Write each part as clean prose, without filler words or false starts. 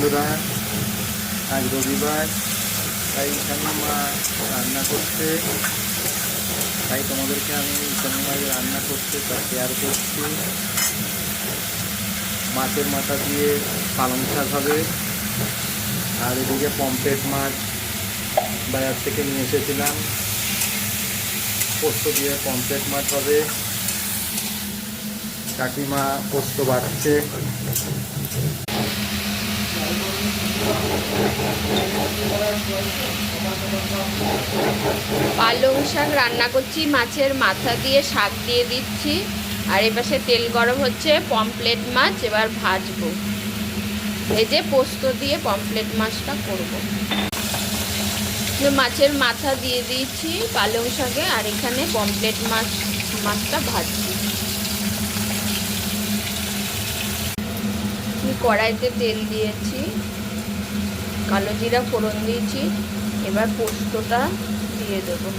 বন্ধুরা, আজ রবিবার, তাই ঈশানী মা রান্না করছে, তাই তোমাদেরকে আমি ঈশানী মা রান্না করছে তা শেয়ার করছি। মাছের মাথা দিয়ে পালং শাক হবে, আর এদিকে পমফ্রেট মাছ বাজার থেকে নিয়ে এসেছিলাম, পোস্ত দিয়ে পমফ্রেট মাছ হবে। কাকিমা পোস্ত বাড়ছে। পালং শাক রান্না করছি, মাছের মাথা দিয়ে শাক দিয়ে দিচ্ছি, আর এপাশে তেল গরম হচ্ছে, পমফ্রেট মাছ এবার ভাজবো, ভেজে পোস্ত দিয়ে পমফ্রেট মাছটা করব। মাছের মাথা দিয়ে দিয়েছি পালং শাকে, আর এখানে পমফ্রেট মাছটা ভাজছি। কড়াইতে তেল দিয়েছি, কালো জিরা ফোড়ন দিয়েছি, এবার পোস্তটা দিয়ে দেবো।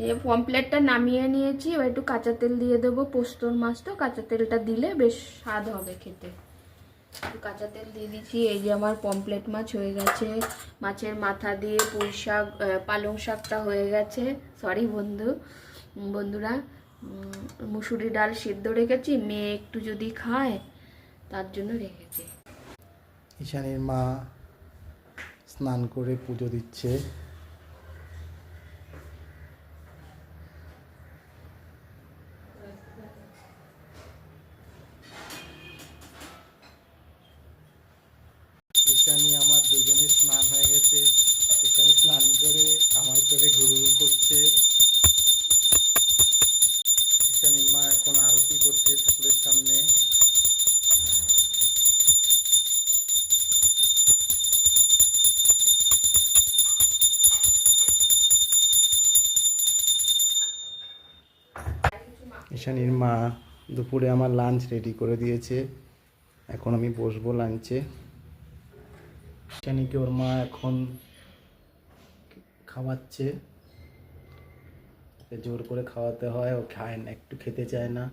এই পমফ্রেটটা নামিয়ে নিয়েছি, এবার একটু কাঁচা তেল দিয়ে দেবো। পোস্তর মাছ তো কাঁচা তেলটা দিলে বেশ স্বাদ হবে খেতে। একটু কাঁচা তেল দিয়ে দিচ্ছি। এই যে আমার পমফ্রেট মাছ হয়ে গেছে, মাছের মাথা দিয়ে পুঁই শাক পালং শাকটা হয়ে গেছে। সরি বন্ধুরা, মুসুরি ডাল সিদ্ধ রেখেছি, মেয়ে একটু যদি খায় তার জন্য রেখেছি। ঈশানীর মা স্নান করে পুজো দিচ্ছে। ঈশানী আমার দুজনের স্নান হয়ে গেছে। ঈশানী স্নান করে আমার কোলে ঘুরঘুর করছে। ঈশানীর মা এখন আরতি করছে ঠাকুরের সামনে। ঈশানীর মা দুপুরে আমার লাঞ্চ রেডি করে দিয়েছে, এখন আমি বসবো লাঞ্চে। ঈশানীকে ওর মা এখন খাওয়াচ্ছে, জোর করে খাওয়াতে হয়, ও খায় না, একটু খেতে চায় না।